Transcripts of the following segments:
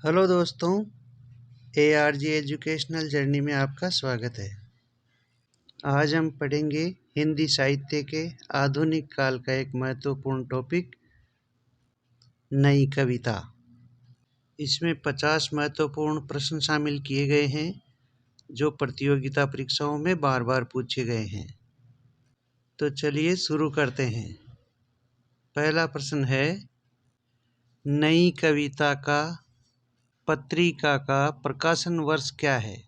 Hello दोस्तों, ARG educational journey में आपका स्वागत है। आज हम पढ़ेंगे हिंदी साहित्य के आधुनिक काल का एक महत्वपूर्ण टॉपिक, नई कविता। इसमें 50 महत्वपूर्ण प्रश्न शामिल किए गए हैं जो प्रतियोगिता परीक्षाओं में बार बार पूछे गए हैं। तो चलिए शुरू करते हैं। पहला प्रश्न है, नई कविता का पत्रिका का प्रकाशन वर्ष क्या है?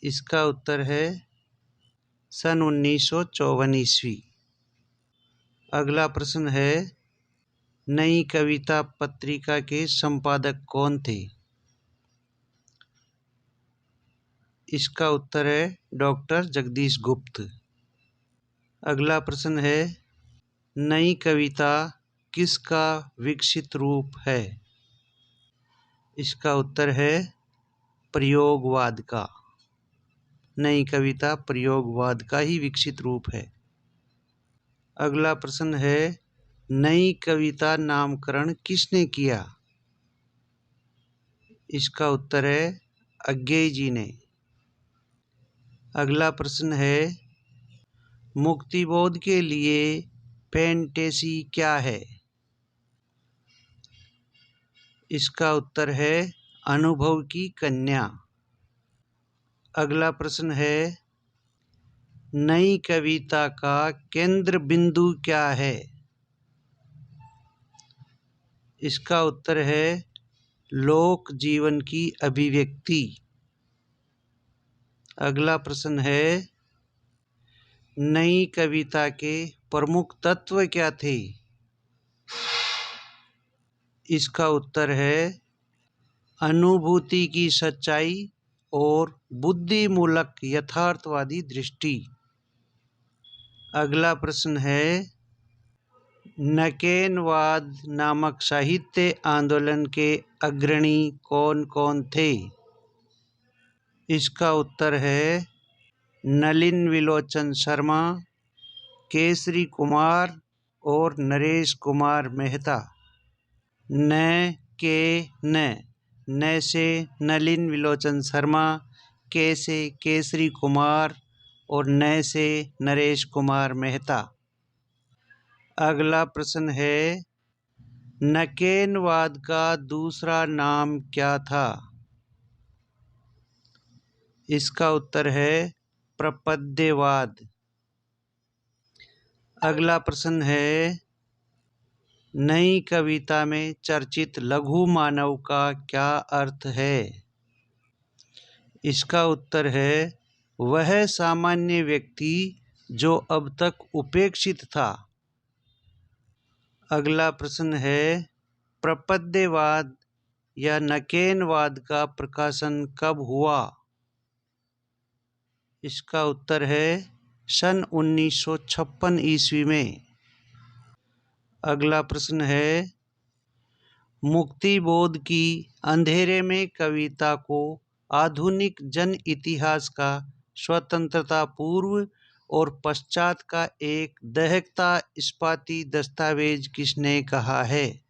इसका उत्तर है सन 1954 ईस्वी। अगला प्रश्न है, नई कविता पत्रिका के संपादक कौन थे? इसका उत्तर है डॉक्टर जगदीश गुप्त। अगला प्रश्न है, नई कविता किसका विकसित रूप है? इसका उत्तर है प्रयोगवाद का। नई कविता प्रयोगवाद का ही विकसित रूप है। अगला प्रश्न है, नई कविता नामकरण किसने किया? इसका उत्तर है अज्ञेय जी ने। अगला प्रश्न है, मुक्तिबोध के लिए फैंटेसी क्या है? इसका उत्तर है अनुभव की कन्या। अगला प्रश्न है, नई कविता का केंद्र बिंदु क्या है? इसका उत्तर है लोक जीवन की अभिव्यक्ति। अगला प्रश्न है, नई कविता के प्रमुख तत्व क्या थे? इसका उत्तर है अनुभूति की सच्चाई और बुद्धिमूलक यथार्थवादी दृष्टि। अगला प्रश्न है, नकेनवाद नामक साहित्य आंदोलन के अग्रणी कौन कौन थे? इसका उत्तर है नलिन विलोचन शर्मा, केसरी कुमार और नरेश कुमार मेहता। न से नलिन विलोचन शर्मा, के से केसरी कुमार और न से नरेश कुमार मेहता। अगला प्रश्न है, नकेनवाद का दूसरा नाम क्या था? इसका उत्तर है प्रपद्यवाद। अगला प्रश्न है, नई कविता में चर्चित लघु मानव का क्या अर्थ है? इसका उत्तर है वह सामान्य व्यक्ति जो अब तक उपेक्षित था। अगला प्रश्न है, प्रपद्यवाद या नकेनवाद का प्रकाशन कब हुआ? इसका उत्तर है सन 1956 ईस्वी में। अगला प्रश्न है, मुक्तिबोध की अंधेरे में कविता को आधुनिक जन इतिहास का स्वतंत्रता पूर्व और पश्चात का एक दहकता इस्पाती दस्तावेज किसने कहा है?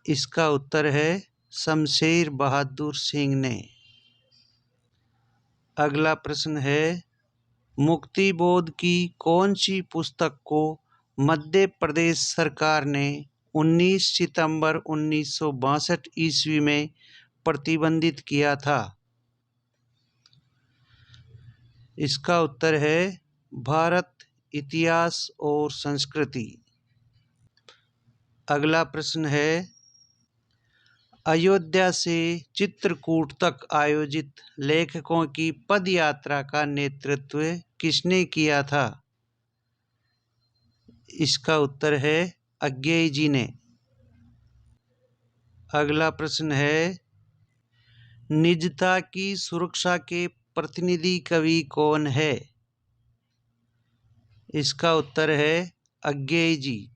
इसका उत्तर है शमशेर बहादुर सिंह ने। अगला प्रश्न है, मुक्तिबोध की कौन सी पुस्तक को मध्य प्रदेश सरकार ने 19 सितंबर 1962 ईस्वी में प्रतिबंधित किया था? इसका उत्तर है भारत इतिहास और संस्कृति। अगला प्रश्न है, अयोध्या से चित्रकूट तक आयोजित लेखकों की पदयात्रा का नेतृत्व किसने किया था? इसका उत्तर है अज्ञेय जी ने। अगला प्रश्न है, निजता की सुरक्षा के प्रतिनिधि कवि कौन है? इसका उत्तर है अज्ञेय जी।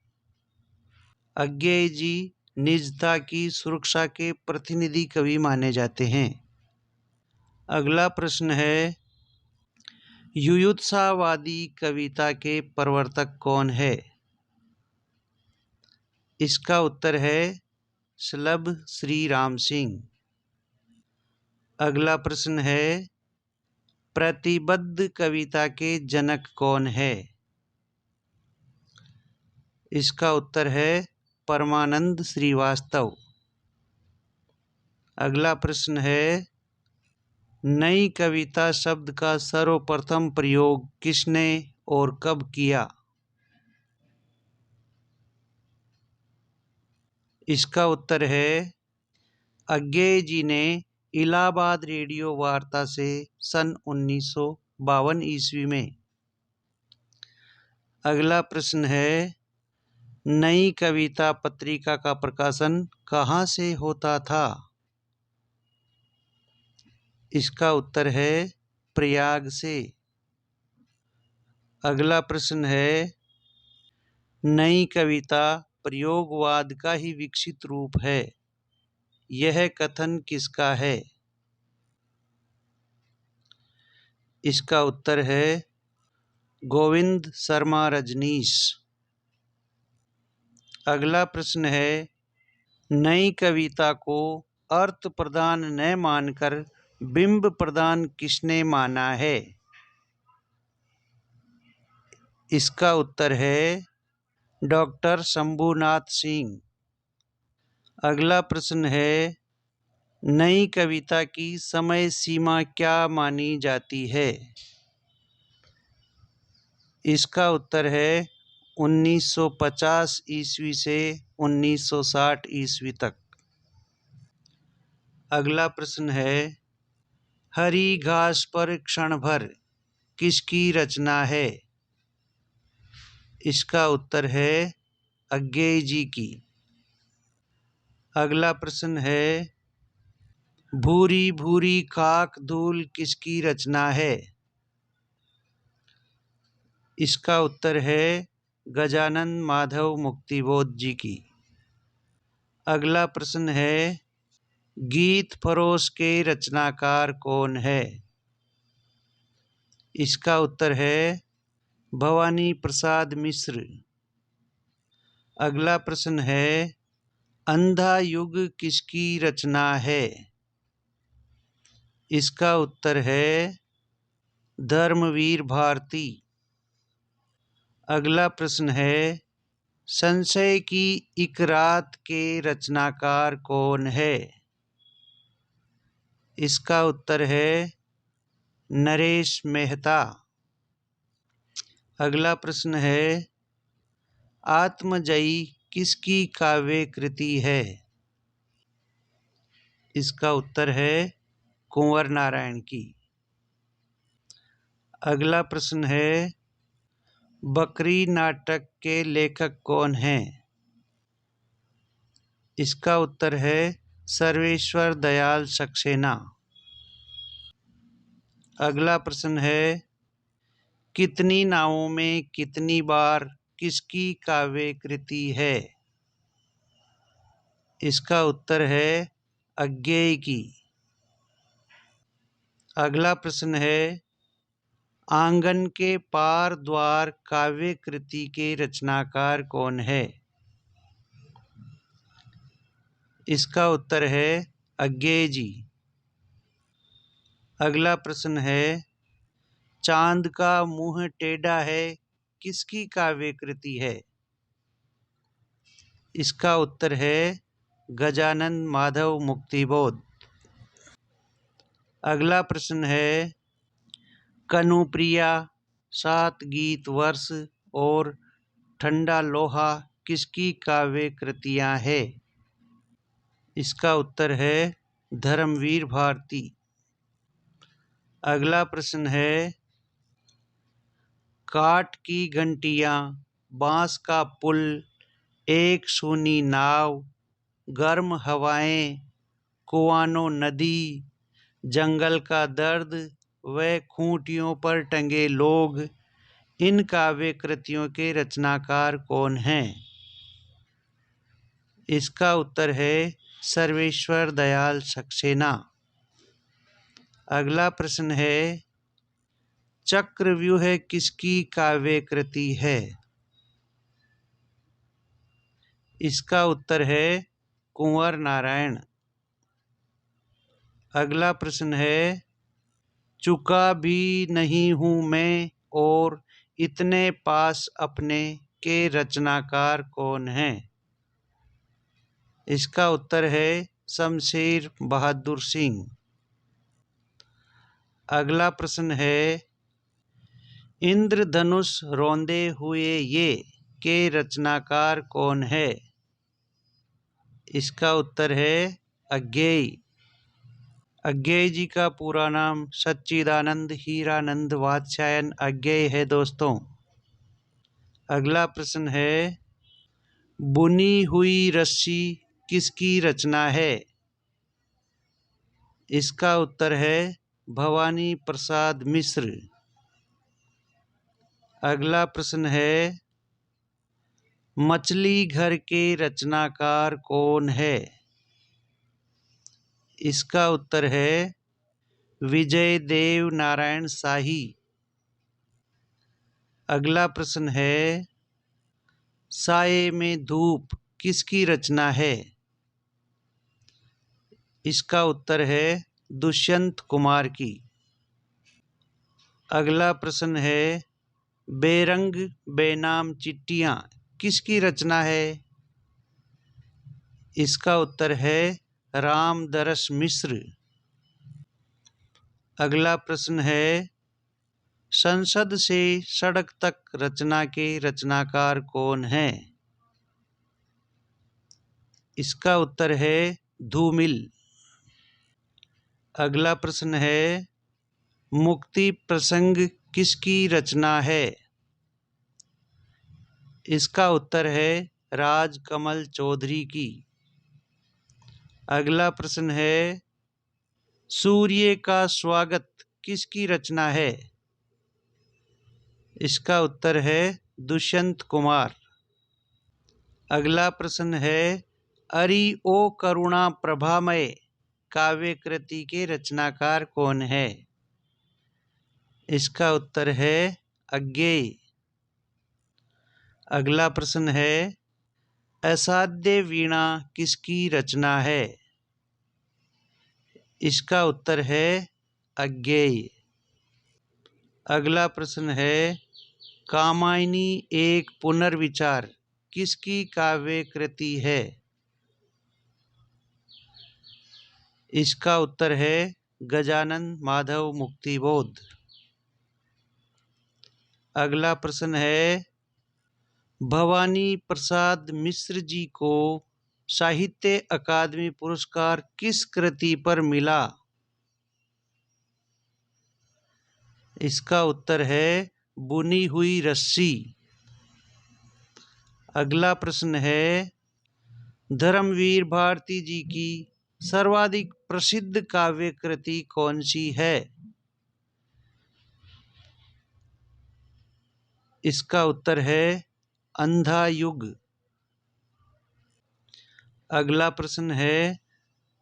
अज्ञेय जी निजता की सुरक्षा के प्रतिनिधि कवि माने जाते हैं। अगला प्रश्न है, युयुत्सावादी कविता के प्रवर्तक कौन है? इसका उत्तर है शलभ श्री राम सिंह। अगला प्रश्न है, प्रतिबद्ध कविता के जनक कौन है? इसका उत्तर है परमानंद श्रीवास्तव। अगला प्रश्न है, नई कविता शब्द का सर्वप्रथम प्रयोग किसने और कब किया? इसका उत्तर है अज्ञेय जी ने इलाहाबाद रेडियो वार्ता से सन 1952 ईस्वी में। अगला प्रश्न है, नई कविता पत्रिका का प्रकाशन कहाँ से होता था? इसका उत्तर है प्रयाग से। अगला प्रश्न है, नई कविता प्रयोगवाद का ही विकसित रूप है, यह कथन किसका है? इसका उत्तर है गोविंद शर्मा रजनीश। अगला प्रश्न है, नई कविता को अर्थ प्रदान न मानकर बिंब प्रदान किसने माना है? इसका उत्तर है डॉक्टर शंभुनाथ सिंह। अगला प्रश्न है, नई कविता की समय सीमा क्या मानी जाती है? इसका उत्तर है 1950 ईस्वी से 1960 ईस्वी तक। अगला प्रश्न है, हरी घास पर क्षण भर किसकी रचना है? इसका उत्तर है अज्ञेय जी की। अगला प्रश्न है, भूरी भूरी खाक धूल किसकी रचना है? इसका उत्तर है गजानन माधव मुक्तिबोध जी की। अगला प्रश्न है, गीत फरोश के रचनाकार कौन है? इसका उत्तर है भवानी प्रसाद मिश्र। अगला प्रश्न है, अंधा युग किसकी रचना है? इसका उत्तर है धर्मवीर भारती। अगला प्रश्न है, संशय की एक रात के रचनाकार कौन है? इसका उत्तर है नरेश मेहता। अगला प्रश्न है, आत्मजयी किसकी काव्य कृति है? इसका उत्तर है कुंवर नारायण की। अगला प्रश्न है, बकरी नाटक के लेखक कौन हैं? इसका उत्तर है सर्वेश्वर दयाल सक्सेना। अगला प्रश्न है, कितनी नावों में कितनी बार किसकी काव्य कृति है? इसका उत्तर है अज्ञेय की। अगला प्रश्न है, आंगन के पार द्वार काव्य कृति के रचनाकार कौन है? इसका उत्तर है अज्ञेय जी। अगला प्रश्न है, चांद का मुंह टेढ़ा है किसकी काव्य कृति है? इसका उत्तर है गजानन माधव मुक्तिबोध। अगला प्रश्न है, कनुप्रिया, सात गीत वर्ष और ठंडा लोहा किसकी काव्य कृतियां है? इसका उत्तर है धर्मवीर भारती। अगला प्रश्न है, काठ की घंटियां, बांस का पुल, एक सूनी नाव, गर्म हवाएं, कुआनो नदी, जंगल का दर्द व खूंटियों पर टंगे लोग, इन काव्य कृतियों के रचनाकार कौन हैं? इसका उत्तर है सर्वेश्वर दयाल सक्सेना। अगला प्रश्न है, चक्रव्यूह किसकी काव्य कृति है? इसका उत्तर है कुंवर नारायण। अगला प्रश्न है, चुका भी नहीं हूँ मैं और इतने पास अपने के रचनाकार कौन है? इसका उत्तर है शमशेर बहादुर सिंह। अगला प्रश्न है, इंद्रधनुष रौंदे हुए ये के रचनाकार कौन है? इसका उत्तर है अज्ञेय। अज्ञेय जी का पूरा नाम सच्चिदानंद हीरानंद वात्स्यायन अज्ञेय है दोस्तों। अगला प्रश्न है, बुनी हुई रस्सी किसकी रचना है? इसका उत्तर है भवानी प्रसाद मिश्र। अगला प्रश्न है, मछली घर के रचनाकार कौन है? इसका उत्तर है विजय देव नारायण शाही। अगला प्रश्न है, साये में धूप किसकी रचना है? इसका उत्तर है दुष्यंत कुमार की। अगला प्रश्न है, बेरंग बेनाम चिट्ठियाँ किसकी रचना है? इसका उत्तर है रामदरस मिश्र। अगला प्रश्न है, संसद से सड़क तक रचना के रचनाकार कौन है? इसका उत्तर है धूमिल। अगला प्रश्न है, मुक्ति प्रसंग किसकी रचना है? इसका उत्तर है राजकमल चौधरी की। अगला प्रश्न है, सूर्य का स्वागत किसकी रचना है? इसका उत्तर है दुष्यंत कुमार। अगला प्रश्न है, अरि ओ करुणा प्रभामय काव्य कृति के रचनाकार कौन है? इसका उत्तर है अज्ञेय। अगला प्रश्न है, असाध्य वीणा किसकी रचना है? इसका उत्तर है अज्ञेय। अगला प्रश्न है, कामायनी एक पुनर्विचार किसकी काव्य कृति है? इसका उत्तर है गजानन माधव मुक्तिबोध। अगला प्रश्न है, भवानी प्रसाद मिश्र जी को साहित्य अकादमी पुरस्कार किस कृति पर मिला? इसका उत्तर है बुनी हुई रस्सी। अगला प्रश्न है, धर्मवीर भारती जी की सर्वाधिक प्रसिद्ध काव्य कृति कौन सी है? इसका उत्तर है अंधा युग। अगला प्रश्न है,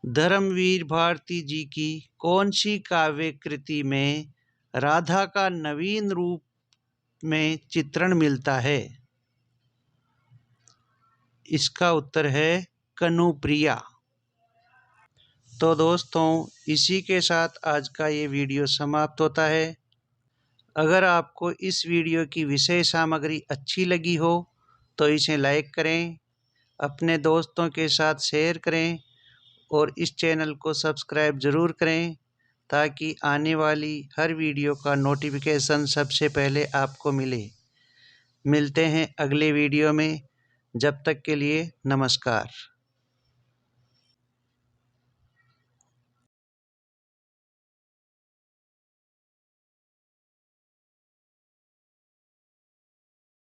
धर्मवीर भारती जी की कौन सी काव्य कृति में राधा का नवीन रूप में चित्रण मिलता है? इसका उत्तर है कनुप्रिया। तो दोस्तों, इसी के साथ आज का ये वीडियो समाप्त होता है। अगर आपको इस वीडियो की विषय सामग्री अच्छी लगी हो तो इसे लाइक करें, अपने दोस्तों के साथ शेयर करें और इस चैनल को सब्सक्राइब ज़रूर करें ताकि आने वाली हर वीडियो का नोटिफिकेशन सबसे पहले आपको मिले। मिलते हैं अगले वीडियो में। जब तक के लिए नमस्कार।